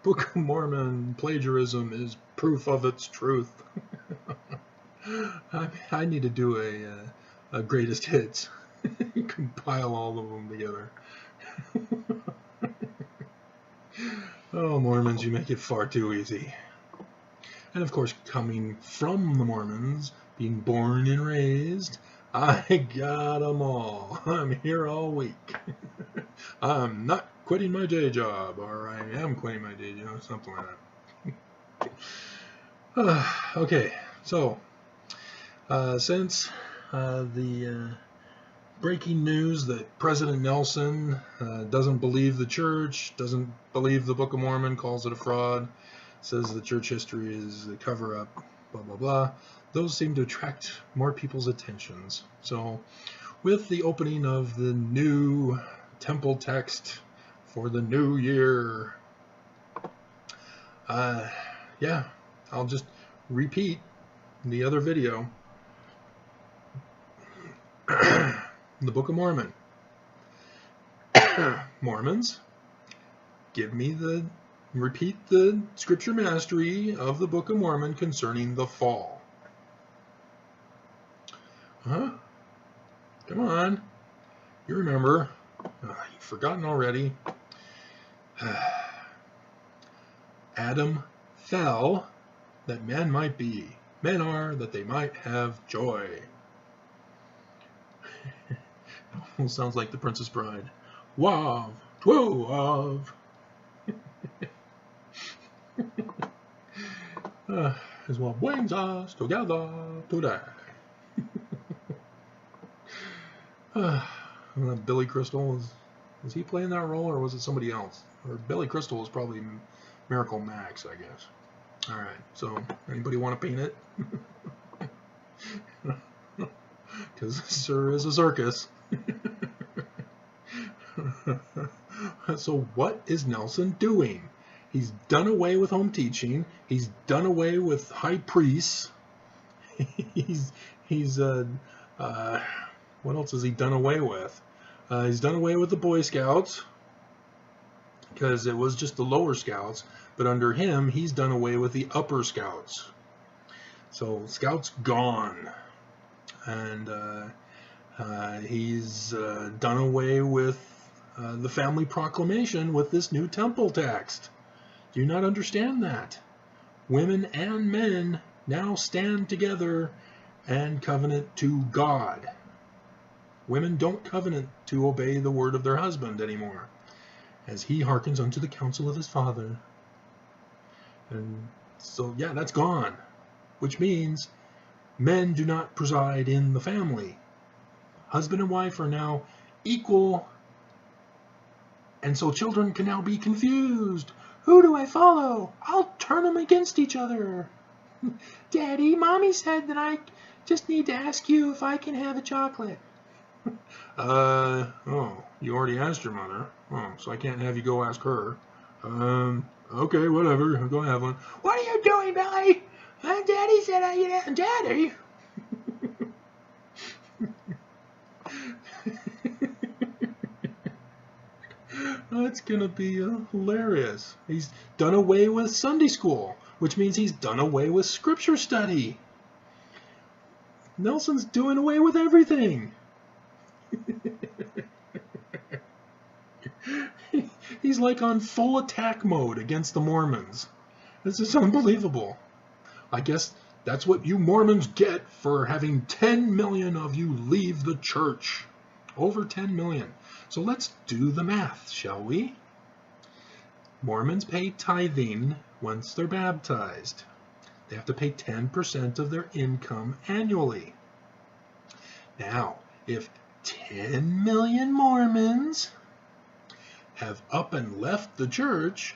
Book of Mormon plagiarism is proof of its truth. I need to do a greatest hits. Compile all of them together. Oh, Mormons, you make it far too easy. And of course, coming from the Mormons, being born and raised, I got them all. I'm here all week. I'm not quitting my day job, or I am quitting my day job, something like that. Okay, so since the breaking news that President Nelson doesn't believe the church, doesn't believe the Book of Mormon, calls it a fraud, says the church history is a cover-up, blah, blah, blah, those seem to attract more people's attentions. So with the opening of the new temple text for the new year, yeah, I'll just repeat the other video. The Book of Mormon. Mormons, repeat the scripture mastery of the Book of Mormon concerning the fall. Huh? Come on. You remember. You've forgotten already. Adam fell that men might be. Men are that they might have joy. Almost sounds like the Princess Bride. Wav, twoo, wav. Is what brings us together today. Billy Crystal, was he playing that role, or was it somebody else? Or Billy Crystal was probably Miracle Max, I guess. All right, so anybody want to paint it? Because this sure is a circus. So what is Nelson doing? He's done away with home teaching. He's done away with high priests. He's what else has he done away with? He's done away with the Boy Scouts, because it was just the lower Scouts, but under him, he's done away with the upper Scouts. So Scouts gone. And he's done away with the family proclamation with this new temple text. Do you not understand that? Women and men now stand together and covenant to God. Women don't covenant to obey the word of their husband anymore, as he hearkens unto the counsel of his father. And so, yeah, that's gone, which means men do not preside in the family. Husband and wife are now equal, and so children can now be confused. Who do I follow? I'll turn them against each other. Daddy, Mommy said that I just need to ask you if I can have a chocolate. Oh, you already asked your mother. Oh, so I can't have you go ask her. Okay, whatever. Go have one. What are you doing, Billy? Daddy said Daddy. That's gonna be hilarious. He's done away with Sunday school, which means he's done away with scripture study. Nelson's doing away with everything. He's like on full attack mode against the Mormons. This is unbelievable. I guess that's what you Mormons get for having 10 million of you leave the church. Over 10 million. So let's do the math, shall we? Mormons pay tithing once they're baptized. They have to pay 10% of their income annually. Now, if 10 million Mormons have up and left the church,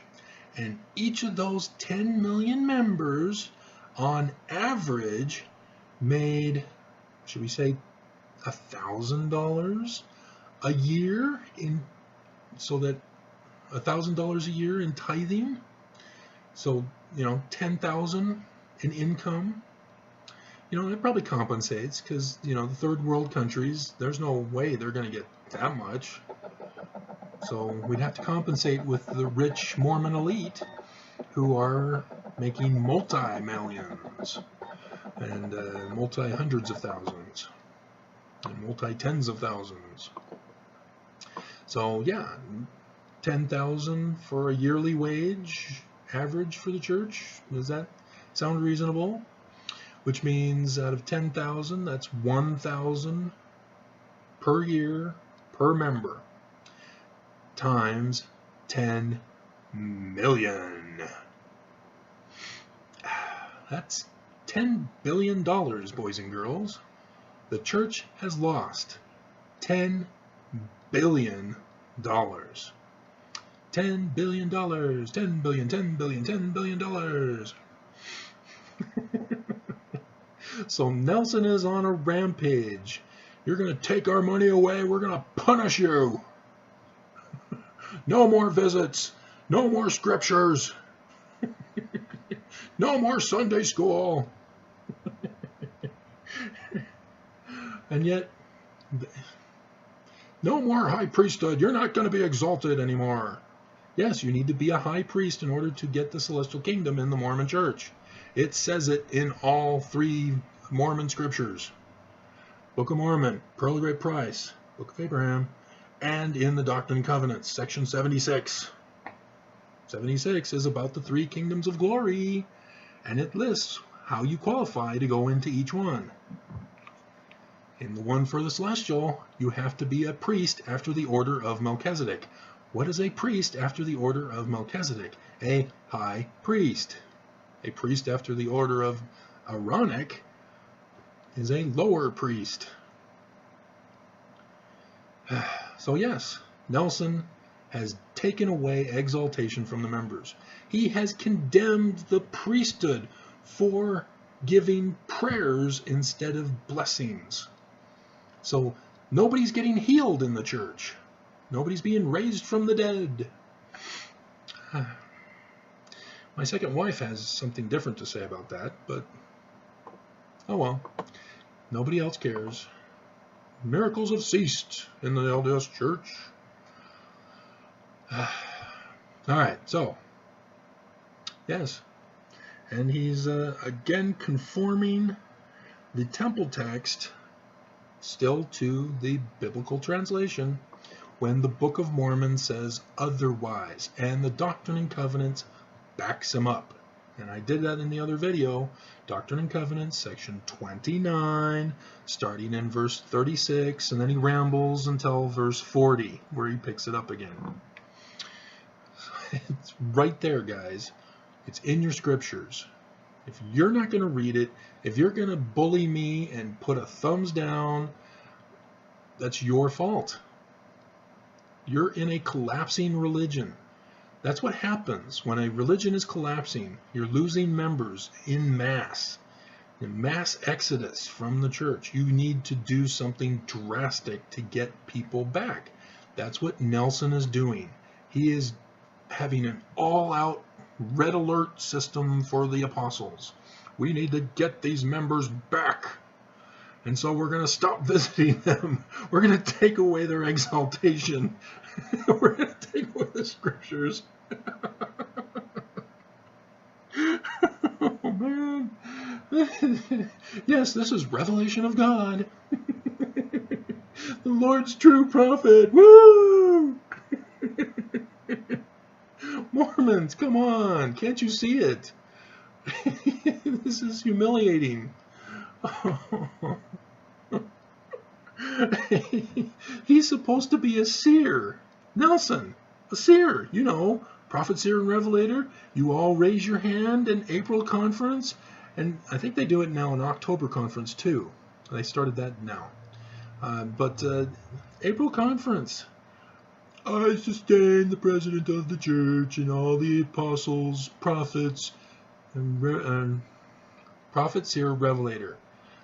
and each of those 10 million members on average made, should we say, $1,000 a year, so that $1,000 a year in tithing, so $10,000 in income, it probably compensates, because the third world countries, there's no way they're going to get that much. So we'd have to compensate with the rich Mormon elite who are making multi-millions and multi-hundreds of thousands and multi-tens of thousands. So yeah, 10,000 for a yearly wage average for the church. Does that sound reasonable? Which means out of 10,000, that's 1,000 per year per member times 10 million. That's $10 billion, boys and girls. The church has lost $10 billion. $10 billion, $10 billion, $10 billion, $10 billion. So Nelson is on a rampage. You're going to take our money away. We're going to punish you. No more visits. No more scriptures. No more Sunday school. And yet, no more high priesthood. You're not going to be exalted anymore. Yes, you need to be a high priest in order to get the celestial kingdom in the Mormon Church. It says it in all 3 Mormon scriptures. Book of Mormon, Pearl of Great Price, Book of Abraham, and in the Doctrine and Covenants, section 76. 76 is about the 3 kingdoms of glory, and it lists how you qualify to go into each one. In the one for the celestial, you have to be a priest after the order of Melchizedek. What is a priest after the order of Melchizedek? A high priest. A priest after the order of Aaronic is a lower priest. So yes, Nelson has taken away exaltation from the members. He has condemned the priesthood for giving prayers instead of blessings. So nobody's getting healed in the church. Nobody's being raised from the dead. My second wife has something different to say about that, but oh well. Nobody else cares. Miracles have ceased in the LDS Church. All right, so yes, and he's again conforming the temple text still to the biblical translation when the Book of Mormon says otherwise, and the Doctrine and Covenants backs him up. And I did that in the other video, Doctrine and Covenants, section 29, starting in verse 36, and then he rambles until verse 40, where he picks it up again. It's right there, guys. It's in your scriptures. If you're not going to read it, if you're going to bully me and put a thumbs down, that's your fault. You're in a collapsing religion. That's what happens when a religion is collapsing. You're losing members in mass. In mass exodus from the church. You need to do something drastic to get people back. That's what Nelson is doing. He is having an all-out red alert system for the apostles. We need to get these members back. And so we're going to stop visiting them. We're going to take away their exaltation. We're going to take away the scriptures. Oh, man. Yes, this is revelation of God. The Lord's true prophet. Woo! Mormons, come on. Can't you see it? This is humiliating. He's supposed to be a seer. Nelson, a seer, you know, prophet, seer, and revelator. You all raise your hand in April conference, and I think they do it now in October conference too. They started that now. But April conference, I sustain the president of the church and all the apostles, prophets, and prophet, seer, revelator.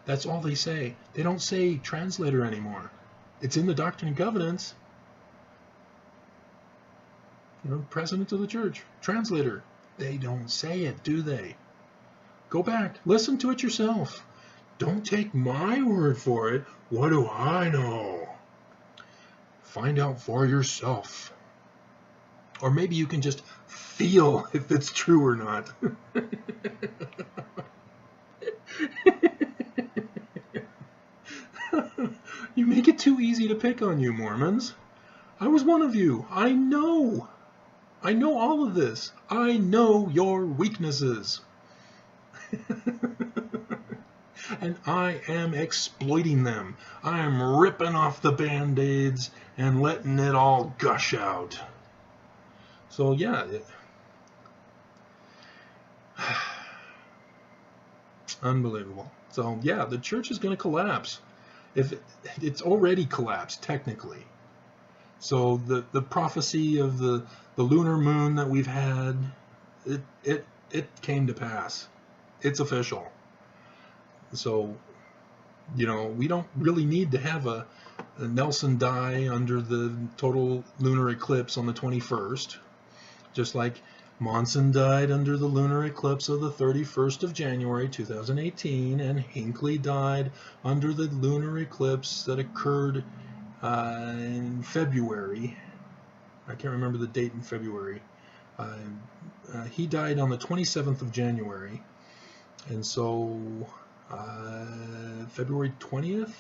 That's all they say. They don't say translator anymore. It's in the Doctrine and Covenants. You know, president of the church, translator. They don't say it, do they? Go back, listen to it yourself. Don't take my word for it. What do I know? Find out for yourself. Or maybe you can just feel if it's true or not. You make it too easy to pick on you, Mormons. I was one of you. I know all of this. I know your weaknesses. And I am exploiting them. I am ripping off the Band-Aids and letting it all gush out. So yeah, unbelievable. So yeah, the church is going to collapse. If it's already collapsed technically. So the prophecy of the lunar moon that we've had, it came to pass. It's official. So, you know, we don't really need to have a Nelson die under the total lunar eclipse on the 21st, just like Monson died under the lunar eclipse of the 31st of January 2018, and Hinckley died under the lunar eclipse that occurred in February. I can't remember the date in February. He died on the 27th of January, and so February 20th,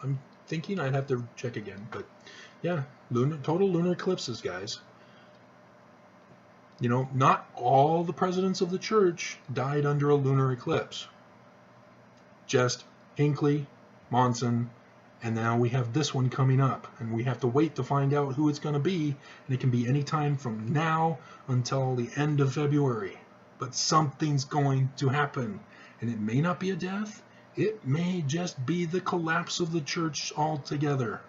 I'm thinking. I'd have to check again, but yeah, total lunar eclipses, guys. You know, not all the presidents of the church died under a lunar eclipse. Just Hinckley, Monson, and now we have this one coming up, and we have to wait to find out who it's going to be, and it can be any time from now until the end of February. But something's going to happen, and it may not be a death. It may just be the collapse of the church altogether.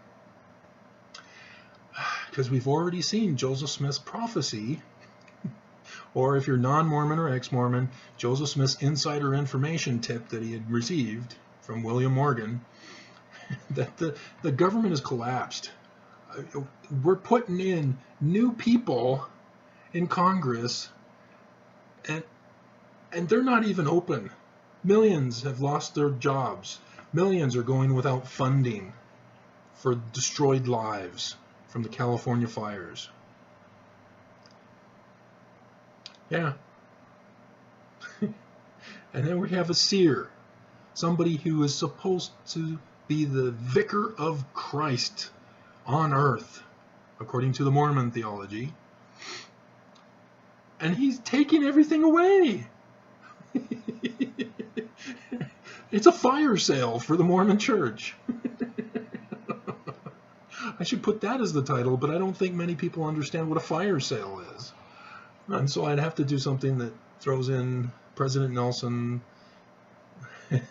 Because we've already seen Joseph Smith's prophecy, or if you're non-Mormon or ex-Mormon, Joseph Smith's insider information tip that he had received from William Morgan, that the government has collapsed. We're putting in new people in Congress, and they're not even open. Millions have lost their jobs. Millions are going without funding for destroyed lives from the California fires. Yeah. And then we have a seer, somebody who is supposed to be the vicar of Christ on earth, according to the Mormon theology. And he's taking everything away. It's a fire sale for the Mormon Church. I should put that as the title, but I don't think many people understand what a fire sale is. And so I'd have to do something that throws in President Nelson. I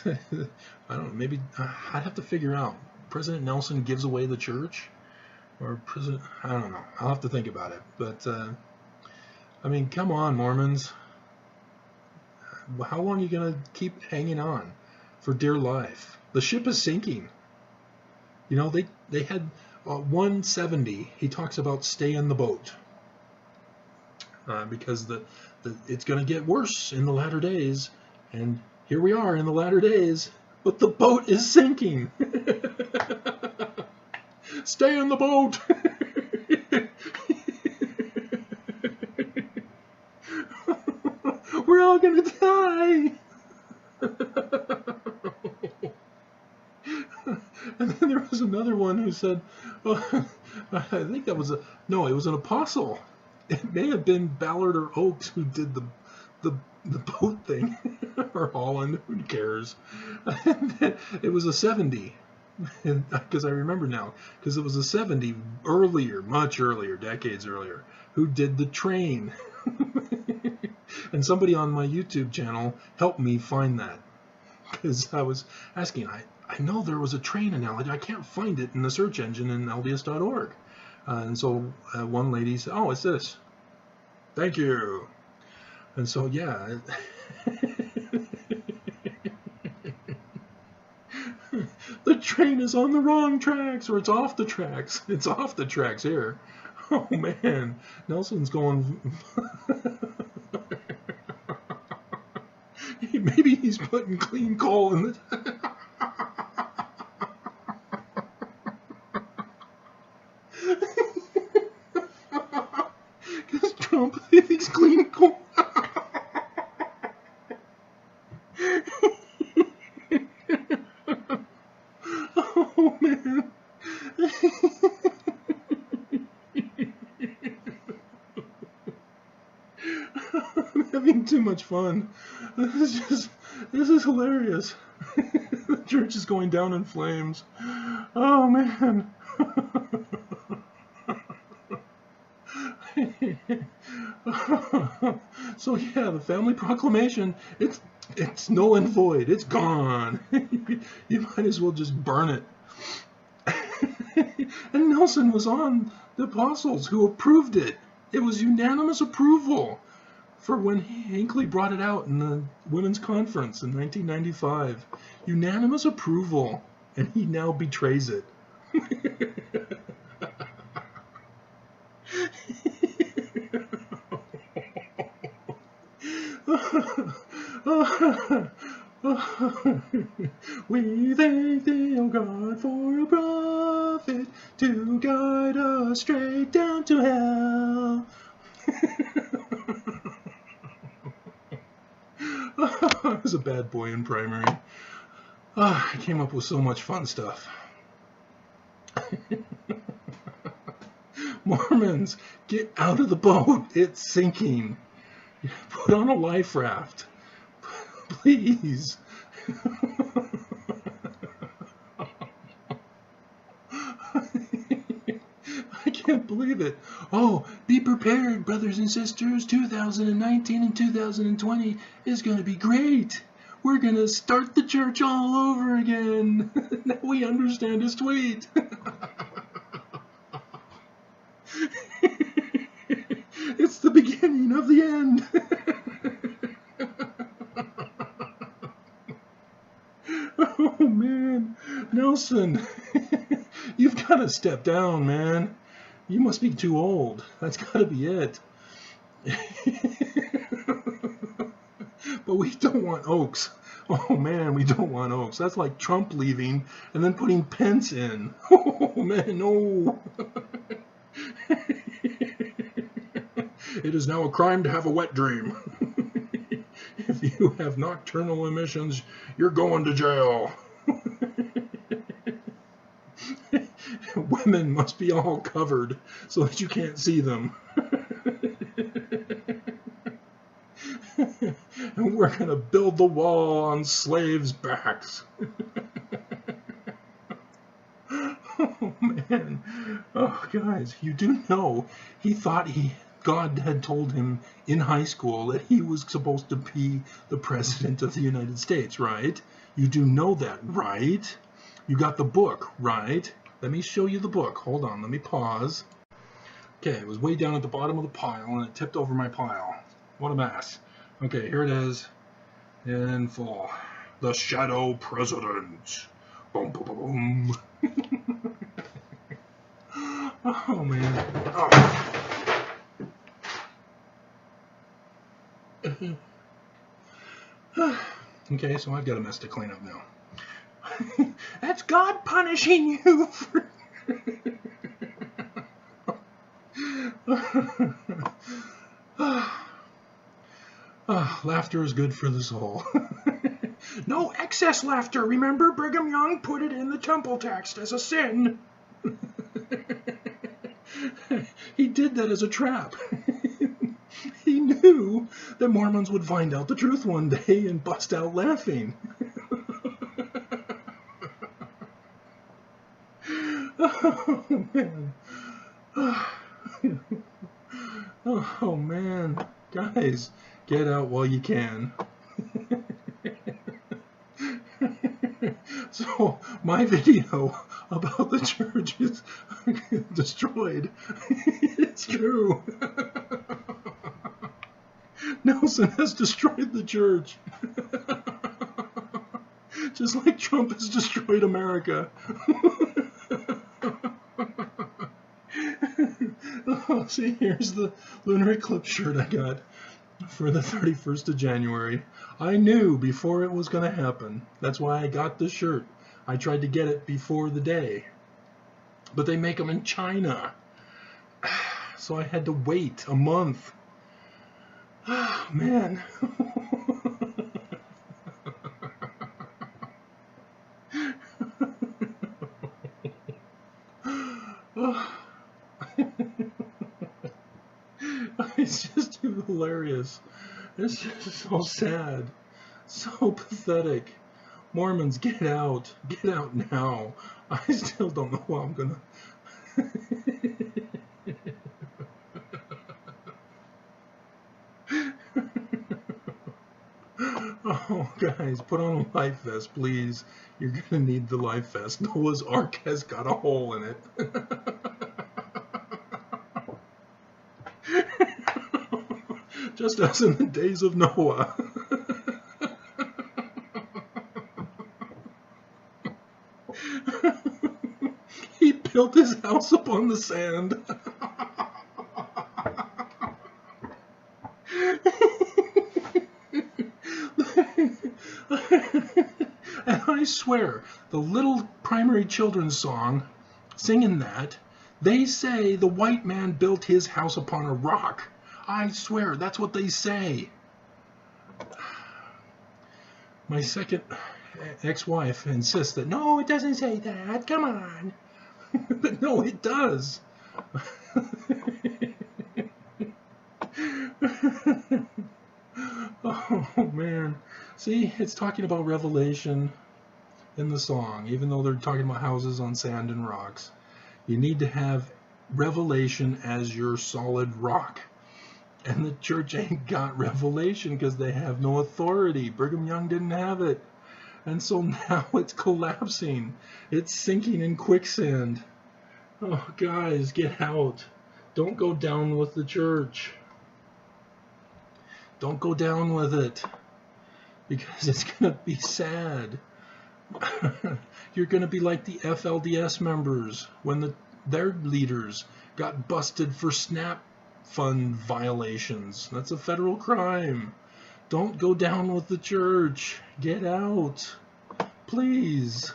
don't know, maybe I'd have to figure out. President Nelson gives away the church? Or President, I don't know. I'll have to think about it. But, I mean, come on, Mormons. How long are you going to keep hanging on for dear life? The ship is sinking. You know, they had 170. He talks about stay in the boat. Because it's going to get worse in the latter days. And here we are in the latter days. But the boat is sinking. Stay in the boat. We're all going to die. And then there was another one who said, oh, I think that was it was an apostle. It may have been Ballard or Oakes who did the boat thing, or Holland, who cares? It was a 70, because I remember now, because it was a 70 earlier, much earlier, decades earlier, who did the train. And somebody on my YouTube channel helped me find that, because I was asking, I know there was a train analogy, I can't find it in the search engine in LDS.org. And so one lady said, oh, it's this. Thank you. And so, yeah. The train is on the wrong tracks, or it's off the tracks. It's off the tracks here. Oh, man. Nelson's going... Maybe he's putting clean coal in the... Trump thinks clean coal. Oh, man. I'm having too much fun. This is hilarious. The church is going down in flames. Oh, man. So yeah, the family proclamation, it's null and void. It's gone. You might as well just burn it. And Nelson was on the apostles who approved it. It was unanimous approval for when Hinckley brought it out in the women's conference in 1995. Unanimous approval, and he now betrays it. We thank thee, O God, for a prophet to guide us straight down to hell. I was a bad boy in primary. I came up with so much fun stuff. Mormons, get out of the boat. It's sinking. Put on a life raft. Please. I can't believe it. Oh, be prepared, brothers and sisters. 2019 and 2020 is going to be great. We're going to start the church all over again. Now we understand his tweet. It's the beginning of the end. Oh, man. Nelson, you've got to step down, man. You must be too old. That's got to be it. But we don't want Oaks. Oh, man, we don't want Oaks. That's like Trump leaving and then putting Pence in. Oh, man, no. It is now a crime to have a wet dream. If you have nocturnal emissions, you're going to jail. Women must be all covered so that you can't see them. And we're going to build the wall on slaves' backs. Oh, man. Oh, guys, you do know he thought God had told him in high school that he was supposed to be the president of the United States, right? You do know that, right? You got the book, right? Let me show you the book. Hold on, let me pause. Okay, it was way down at the bottom of the pile, and it tipped over my pile. What a mess. Okay, here it is in full. The Shadow President. Boom, boom, boom, boom. Oh, man. Oh. Okay, so I've got a mess to clean up now. That's God punishing you for... Laughter is good for the soul. No excess laughter. Remember, Brigham Young put it in the temple text as a sin. He did that as a trap. He knew that Mormons would find out the truth one day and bust out laughing. Oh, man. Oh, man. Guys, get out while you can. So, my video about the church is destroyed. It's true. Nelson has destroyed the church. Just like Trump has destroyed America. Oh, see, here's the lunar eclipse shirt I got for the 31st of January. I knew before it was going to happen. That's why I got this shirt. I tried to get it before the day. But they make them in China. So I had to wait a month. Oh, man. It's just hilarious. It's just so sad. So pathetic. Mormons, get out. Get out now. I still don't know how I'm gonna... Oh, guys, put on a life vest, please. You're gonna need the life vest. Noah's Ark has got a hole in it. Just as in the days of Noah. He built his house upon the sand. And I swear, the little primary children's song, singing that, they say the white man built his house upon a rock. I swear, that's what they say. My second ex-wife insists that, no, it doesn't say that, come on. But no, it does. Oh, man. See, it's talking about revelation in the song, even though they're talking about houses on sand and rocks. You need to have revelation as your solid rock. And the church ain't got revelation because they have no authority. Brigham Young didn't have it. And so now it's collapsing. It's sinking in quicksand. Oh, guys, get out. Don't go down with the church. Don't go down with it. Because it's going to be sad. You're going to be like the FLDS members when their leaders got busted for SNAP fund violations. That's a federal crime. Don't go down with the church. Get out. Please.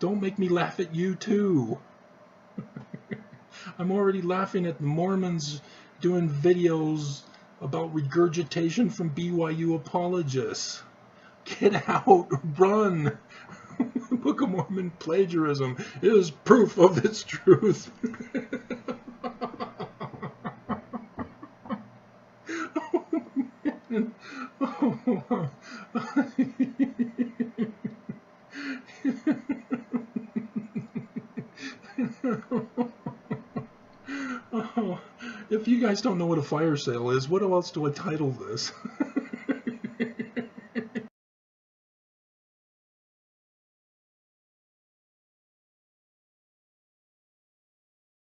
Don't make me laugh at you too. I'm already laughing at the Mormons doing videos about regurgitation from BYU apologists. Get out. Run. Book of Mormon plagiarism is proof of its truth. Oh, oh, if you guys don't know what a fire sale is, what else do I title this?